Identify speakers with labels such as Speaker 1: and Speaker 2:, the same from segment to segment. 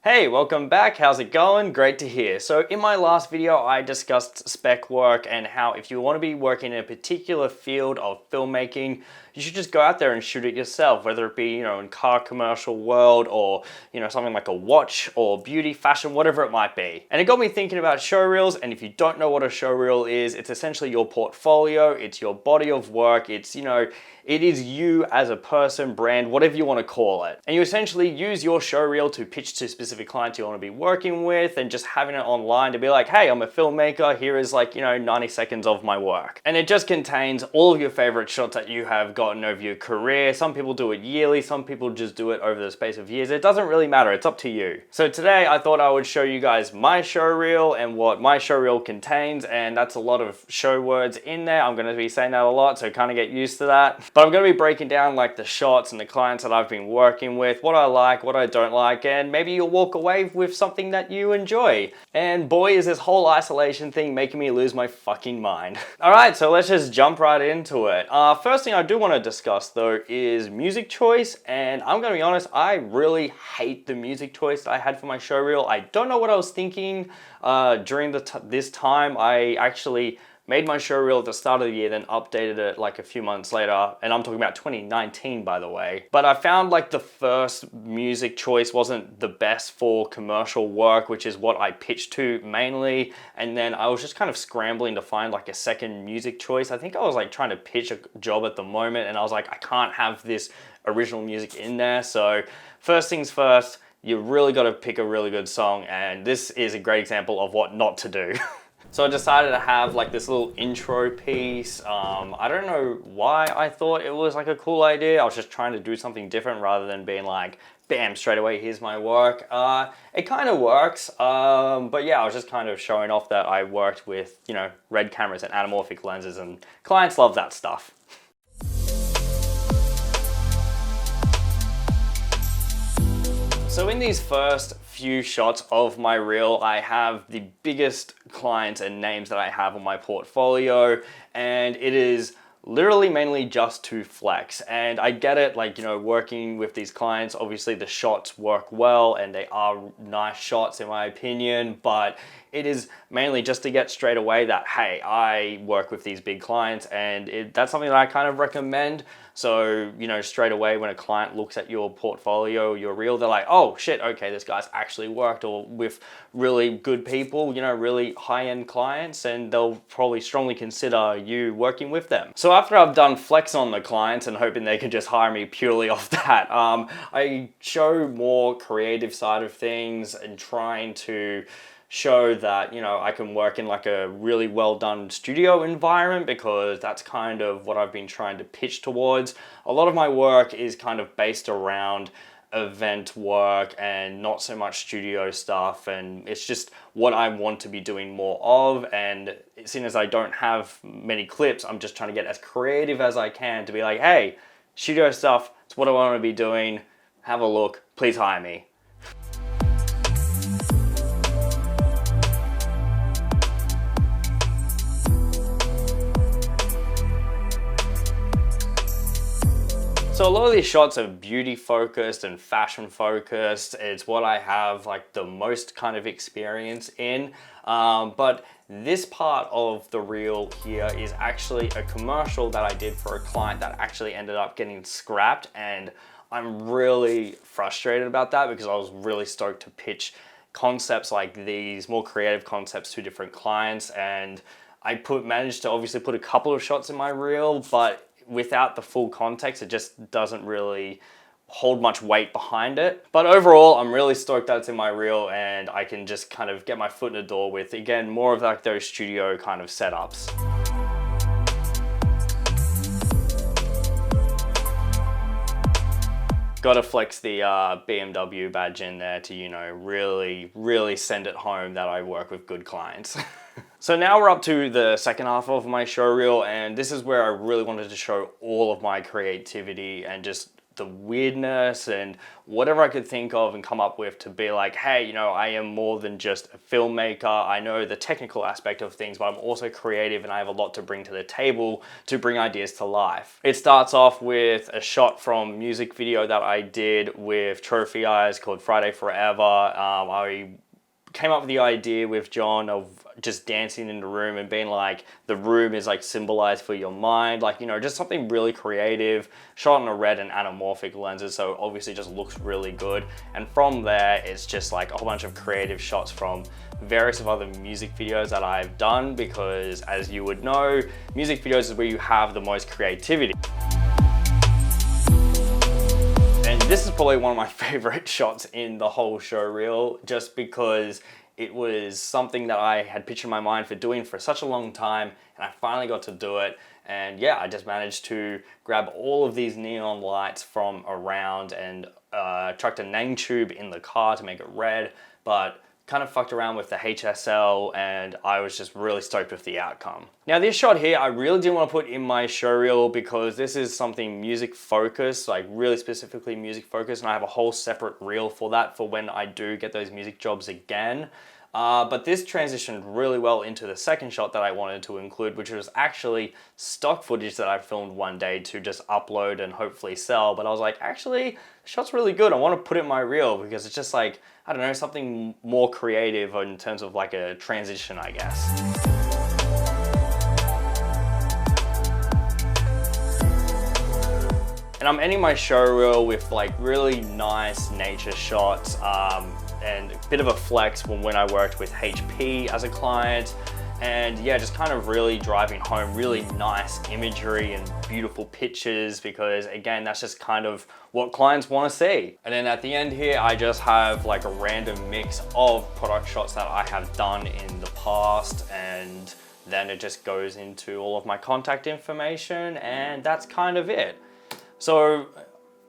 Speaker 1: Hey, welcome back. How's it going? Great to hear. So in my last video, I discussed spec work and how if you want to be working in a particular field of filmmaking, you should just go out there and shoot it yourself, whether it be, in car commercial world or, something like a watch or beauty, fashion, whatever it might be. And it got me thinking about showreels. And if you don't know what a showreel is, it's essentially your portfolio. It's your body of work. It's, it is you as a person, brand, whatever you want to call it. And you essentially use your showreel to pitch to specific clients you want to be working with and just having it online to be like, hey, I'm a filmmaker. Here is 90 seconds of my work. And it just contains all of your favorite shots that you have gotten over your career. Some people do it yearly. Some people just do it over the space of years. It doesn't really matter. It's up to you. So today I thought I would show you guys my showreel and what my showreel contains. And that's a lot of show words in there. I'm going to be saying that a lot, so kind of get used to that. But I'm going to be breaking down the shots and the clients that I've been working with, what I like, what I don't like, and maybe you'll walk away with something that you enjoy. And boy, is this whole isolation thing making me lose my fucking mind. All right, so let's just jump right into it. First thing I do want to discuss though is music choice, and I'm going to be honest, I really hate the music choice that I had for my showreel. I don't know what I was thinking during this time. I actually made my showreel at the start of the year, then updated it a few months later, and I'm talking about 2019 by the way. But I found the first music choice wasn't the best for commercial work, which is what I pitched to mainly, and then I was just kind of scrambling to find a second music choice. I think I was trying to pitch a job at the moment, and I was like, I can't have this original music in there. So first things first, you really got to pick a really good song, and this is a great example of what not to do. So I decided to have this little intro piece. I don't know why I thought it was a cool idea. I was just trying to do something different rather than being bam, straight away, here's my work. It kind of works, but yeah, I was just kind of showing off that I worked with, red cameras and anamorphic lenses, and clients love that stuff. So in these first few shots of my reel, I have the biggest clients and names that I have on my portfolio, and it is literally mainly just to flex. And I get it, working with these clients, obviously the shots work well and they are nice shots in my opinion, but it is mainly just to get straight away that, hey, I work with these big clients, and that's something that I kind of recommend. So, straight away when a client looks at your portfolio, your reel, they're like, oh shit, okay, this guy's actually worked or with really good people, really high-end clients, and they'll probably strongly consider you working with them. So after I've done flex on the clients and hoping they can just hire me purely off that, I show more creative side of things and trying to show that, I can work in a really well done studio environment, because that's kind of what I've been trying to pitch towards. A lot of my work is kind of based around event work and not so much studio stuff, and it's just what I want to be doing more of. And seeing as I don't have many clips, I'm just trying to get as creative as I can to be like, hey, studio stuff, it's what I want to be doing, have a look, please hire me. So a lot of these shots are beauty focused and fashion focused. It's what I have the most kind of experience in. But this part of the reel here is actually a commercial that I did for a client that actually ended up getting scrapped. And I'm really frustrated about that, because I was really stoked to pitch concepts like these, more creative concepts, to different clients. And I managed to obviously put a couple of shots in my reel, but without the full context, it just doesn't really hold much weight behind it. But overall, I'm really stoked that it's in my reel, and I can just kind of get my foot in the door with, again, more of those studio kind of setups. Gotta flex the BMW badge in there to, really send it home that I work with good clients. So now we're up to the second half of my showreel, and this is where I really wanted to show all of my creativity and just the weirdness and whatever I could think of and come up with to be like, hey, you know, I am more than just a filmmaker. I know the technical aspect of things, but I'm also creative and I have a lot to bring to the table to bring ideas to life. It starts off with a shot from a music video that I did with Trophy Eyes called Friday Forever. I came up with the idea with John of just dancing in the room and being like, the room is like symbolized for your mind, like, you know, just something really creative, shot on a red and anamorphic lenses, so obviously just looks really good. And from there, it's just like a whole bunch of creative shots from various of other music videos that I've done, because as you would know, music videos is where you have the most creativity. And this is probably one of my favorite shots in the whole show reel, just because it was something that I had pictured in my mind for doing for such a long time, and I finally got to do it. And yeah, I just managed to grab all of these neon lights from around and chucked a nang tube in the car to make it red, but kind of fucked around with the HSL, and I was just really stoked with the outcome. Now this shot here, I really didn't want to put in my show reel because this is something music focused, like really specifically music focused, and I have a whole separate reel for that for when I do get those music jobs again. But this transitioned really well into the second shot that I wanted to include, which was actually stock footage that I filmed one day to just upload and hopefully sell. But I was like, actually, the shot's really good. I want to put it in my reel because it's just like, I don't know, something more creative in terms of like a transition, I guess. And I'm ending my show reel with like really nice nature shots and a bit of a flex from when I worked with HP as a client. And yeah, just kind of really driving home really nice imagery and beautiful pictures, because again, that's just kind of what clients want to see. And then at the end here, I just have like a random mix of product shots that I have done in the past, and then it just goes into all of my contact information, and that's kind of it. So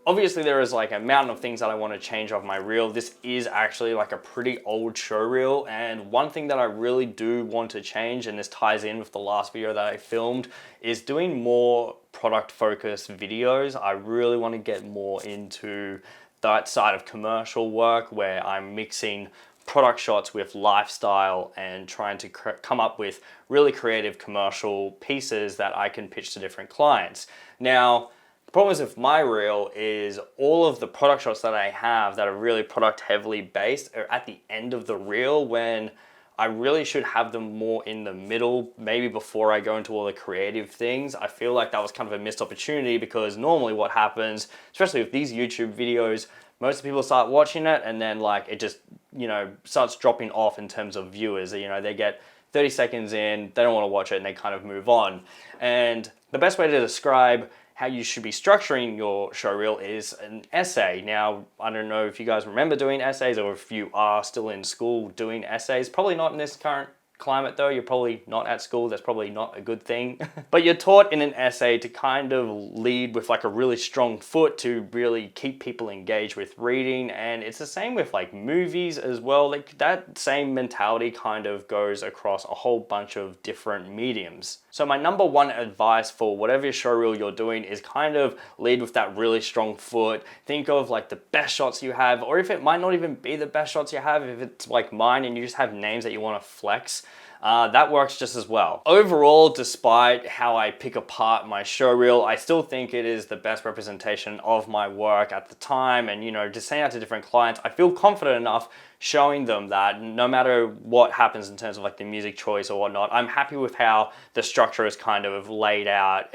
Speaker 1: obviously there is like a mountain of things that I want to change off my reel. This is actually like a pretty old show reel, and one thing that I really do want to change, and this ties in with the last video that I filmed, is doing more product focused videos. I really want to get more into that side of commercial work where I'm mixing product shots with lifestyle and trying to come up with really creative commercial pieces that I can pitch to different clients. Now, the problem is with my reel is all of the product shots that I have that are really product heavily based are at the end of the reel, when I really should have them more in the middle, maybe before I go into all the creative things. I feel like that was kind of a missed opportunity, because normally what happens, especially with these YouTube videos, most people start watching it and then like it just, you know, starts dropping off in terms of viewers. You know, they get 30 seconds in, they don't want to watch it, and they kind of move on. And the best way to describe how you should be structuring your show reel is an essay. Now, I don't know if you guys remember doing essays, or if you are still in school doing essays. Probably not in this current climate though. You're probably not at school. That's probably not a good thing. But you're taught in an essay to kind of lead with like a really strong foot to really keep people engaged with reading. And it's the same with like movies as well. Like that same mentality kind of goes across a whole bunch of different mediums. So my number one advice for whatever show reel you're doing is kind of lead with that really strong foot. Think of like the best shots you have, or if it might not even be the best shots you have, if it's like mine and you just have names that you want to flex, that works just as well. Overall, despite how I pick apart my show reel, I still think it is the best representation of my work at the time. And you know, just saying out to different clients, I feel confident enough showing them that no matter what happens in terms of like the music choice or whatnot, I'm happy with how the structure is kind of laid out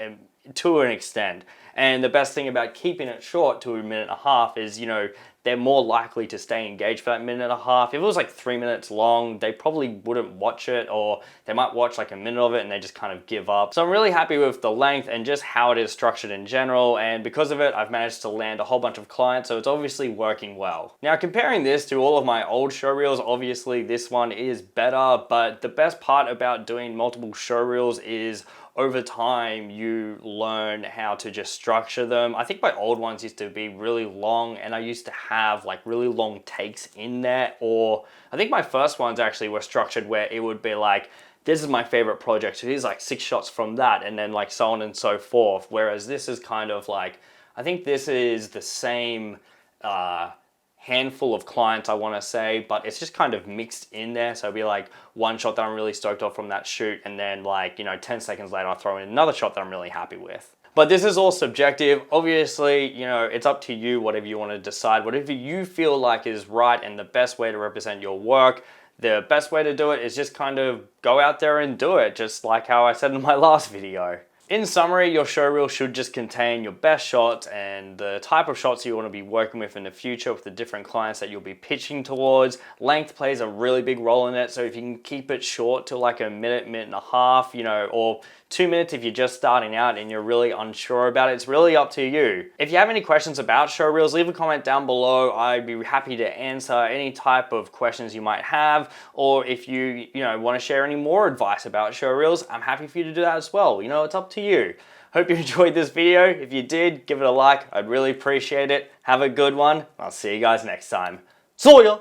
Speaker 1: to an extent. And the best thing about keeping it short to a minute and a half is, you know, they're more likely to stay engaged for that minute and a half. If it was like 3 minutes long, they probably wouldn't watch it, or they might watch like a minute of it and they just kind of give up. So I'm really happy with the length and just how it is structured in general. And because of it, I've managed to land a whole bunch of clients. So it's obviously working well. Now, comparing this to all of my old show reels, obviously this one is better, but the best part about doing multiple show reels is over time, you learn how to just structure them. I think my old ones used to be really long, and I used to have like really long takes in there. Or I think my first ones actually were structured where it would be like, this is my favorite project, so here's like 6 shots from that, and then like so on and so forth. Whereas this is kind of like, I think this is the same handful of clients, I want to say, but it's just kind of mixed in there. So it'll be like one shot that I'm really stoked off from that shoot, and then like, 10 seconds later, I'll throw in another shot that I'm really happy with. But this is all subjective. Obviously, it's up to you, whatever you want to decide, whatever you feel like is right and the best way to represent your work. The best way to do it is just kind of go out there and do it, just like how I said in my last video. In summary, your showreel should just contain your best shots and the type of shots you want to be working with in the future with the different clients that you'll be pitching towards. Length plays a really big role in it, so if you can keep it short to like a minute, minute and a half, or 2 minutes if you're just starting out and you're really unsure about it, it's really up to you. If you have any questions about showreels, leave a comment down below. I'd be happy to answer any type of questions you might have, or if you want to share any more advice about showreels, I'm happy for you to do that as well. It's up to you. Hope you enjoyed this video. If you did, give it a like. I'd really appreciate it. Have a good one. I'll see you guys next time. See ya!